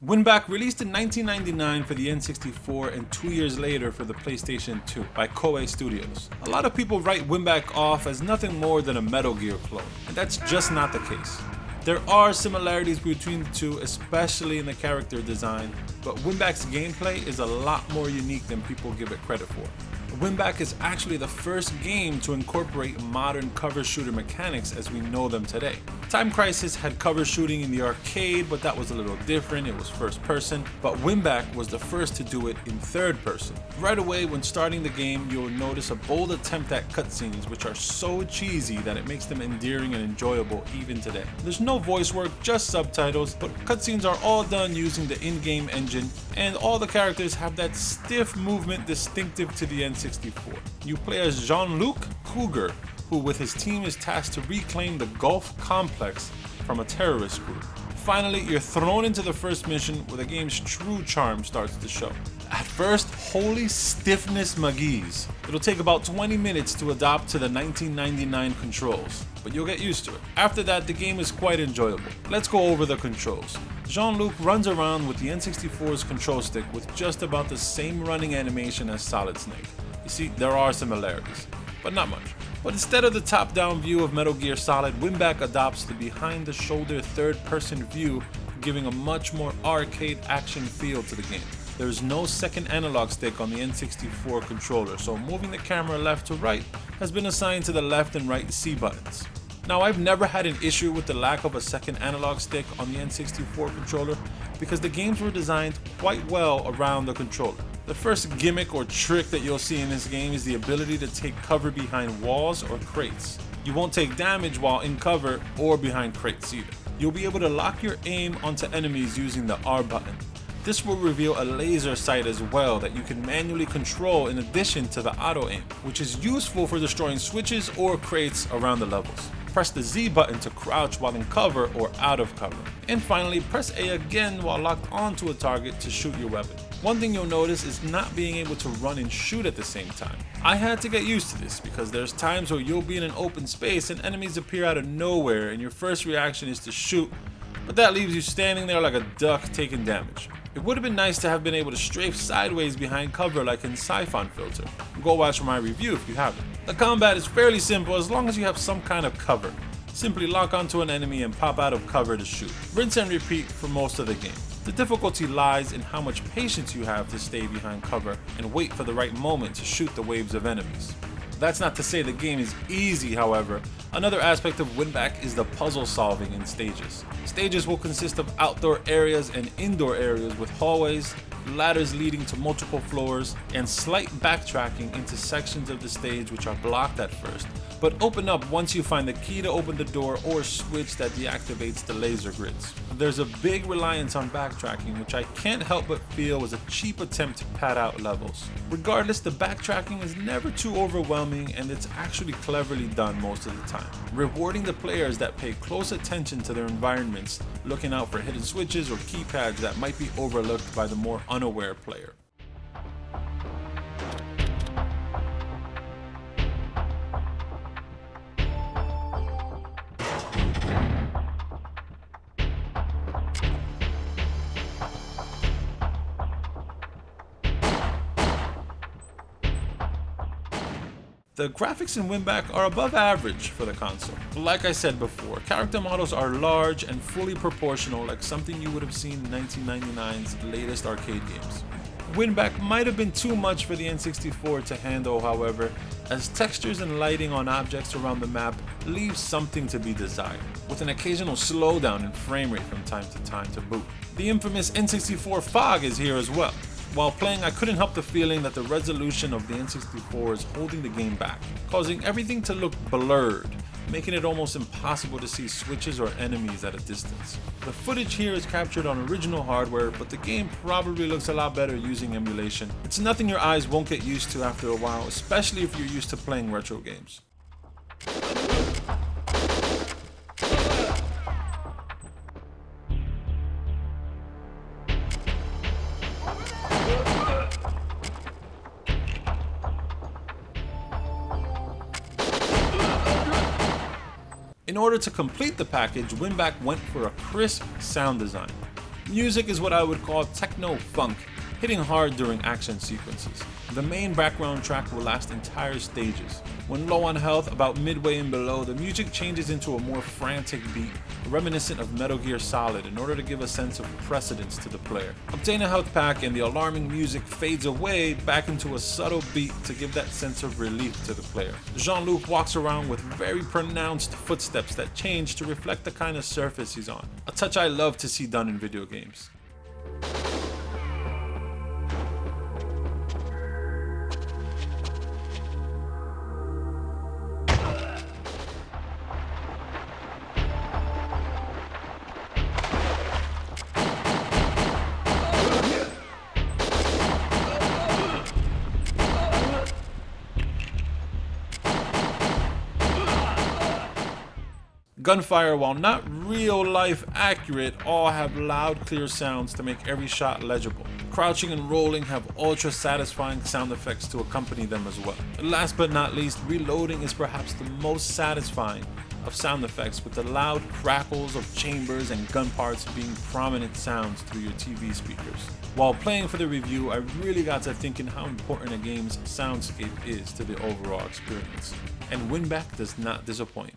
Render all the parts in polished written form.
WinBack released in 1999 for the N64 and 2 years later for the PlayStation 2 by Koei Studios. A lot of people write WinBack off as nothing more than a Metal Gear clone, and that's just not the case. There are similarities between the two, especially in the character design, but WinBack's gameplay is a lot more unique than people give it credit for. WinBack is actually the first game to incorporate modern cover shooter mechanics as we know them today. Time Crisis had cover shooting in the arcade, but that was a little different, it was first person, but WinBack was the first to do it in third person. Right away when starting the game, you'll notice a bold attempt at cutscenes which are so cheesy that it makes them endearing and enjoyable even today. There's no voice work, just subtitles, but cutscenes are all done using the in-game engine, and all the characters have that stiff movement distinctive to the N64. You play as Jean-Luc Cougar, who with his team is tasked to reclaim the Gulf complex from a terrorist group. Finally, you're thrown into the first mission where the game's true charm starts to show. At first, holy stiffness McGee's. It'll take about 20 minutes to adapt to the 1999 controls, but you'll get used to it. After that, the game is quite enjoyable. Let's go over the controls. Jean-Luc runs around with the N64's control stick with just about the same running animation as Solid Snake. You see, there are similarities, but not much. But instead of the top-down view of Metal Gear Solid, WinBack adopts the behind-the-shoulder third-person view, giving a much more arcade action feel to the game. There is no second analog stick on the N64 controller, so moving the camera left to right has been assigned to the left and right C buttons. Now, I've never had an issue with the lack of a second analog stick on the N64 controller because the games were designed quite well around the controller. The first gimmick or trick that you'll see in this game is the ability to take cover behind walls or crates. You won't take damage while in cover or behind crates either. You'll be able to lock your aim onto enemies using the R button. This will reveal a laser sight as well that you can manually control in addition to the auto aim, which is useful for destroying switches or crates around the levels. Press the Z button to crouch while in cover or out of cover. And finally, press A again while locked onto a target to shoot your weapon. One thing you'll notice is not being able to run and shoot at the same time. I had to get used to this because there's times where you'll be in an open space and enemies appear out of nowhere and your first reaction is to shoot, but that leaves you standing there like a duck taking damage. It would have been nice to have been able to strafe sideways behind cover like in Siphon Filter. Go watch my review if you haven't. The combat is fairly simple as long as you have some kind of cover. Simply lock onto an enemy and pop out of cover to shoot. Rinse and repeat for most of the game. The difficulty lies in how much patience you have to stay behind cover and wait for the right moment to shoot the waves of enemies. That's not to say the game is easy, however. Another aspect of WinBack is the puzzle solving in stages. Stages will consist of outdoor areas and indoor areas with hallways, ladders leading to multiple floors, and slight backtracking into sections of the stage which are blocked at first, but open up once you find the key to open the door or switch that deactivates the laser grids. There's a big reliance on backtracking, which I can't help but feel was a cheap attempt to pad out levels. Regardless, the backtracking is never too overwhelming and it's actually cleverly done most of the time, rewarding the players that pay close attention to their environments, looking out for hidden switches or keypads that might be overlooked by the more unaware player. The graphics in WinBack are above average for the console. Like I said before, character models are large and fully proportional like something you would have seen in 1999's latest arcade games. WinBack might have been too much for the N64 to handle, however, as textures and lighting on objects around the map leave something to be desired, with an occasional slowdown in frame rate from time to boot. The infamous N64 fog is here as well. While playing, I couldn't help the feeling that the resolution of the N64 is holding the game back, causing everything to look blurred, making it almost impossible to see switches or enemies at a distance. The footage here is captured on original hardware, but the game probably looks a lot better using emulation. It's nothing your eyes won't get used to after a while, especially if you're used to playing retro games. In order to complete the package, WinBack went for a crisp sound design. Music is what I would call techno-funk, hitting hard during action sequences. The main background track will last entire stages. When low on health, about midway and below, the music changes into a more frantic beat, reminiscent of Metal Gear Solid, in order to give a sense of precedence to the player. Obtain a health pack and the alarming music fades away back into a subtle beat to give that sense of relief to the player. Jean-Luc walks around with very pronounced footsteps that change to reflect the kind of surface he's on, a touch I love to see done in video games. Gunfire, while not real-life accurate, all have loud, clear sounds to make every shot legible. Crouching and rolling have ultra-satisfying sound effects to accompany them as well. And last but not least, reloading is perhaps the most satisfying of sound effects, with the loud crackles of chambers and gun parts being prominent sounds through your TV speakers. While playing for the review, I really got to thinking how important a game's soundscape is to the overall experience. And WinBack does not disappoint.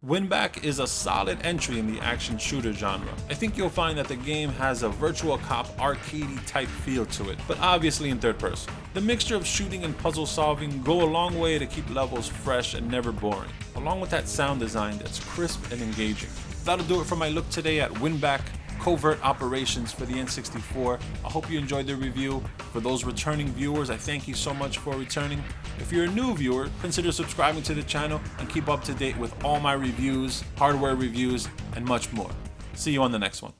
WinBack is a solid entry in the action shooter genre. I think you'll find that the game has a virtual cop arcadey type feel to it, but obviously in third person. The mixture of shooting and puzzle solving go a long way to keep levels fresh and never boring, along with that sound design that's crisp and engaging. That'll do it for my look today at WinBack Covert Operations for the N64. I hope you enjoyed the review. For those returning viewers, I thank you so much for returning. If you're a new viewer, consider subscribing to the channel and keep up to date with all my reviews, hardware reviews, and much more. See you on the next one.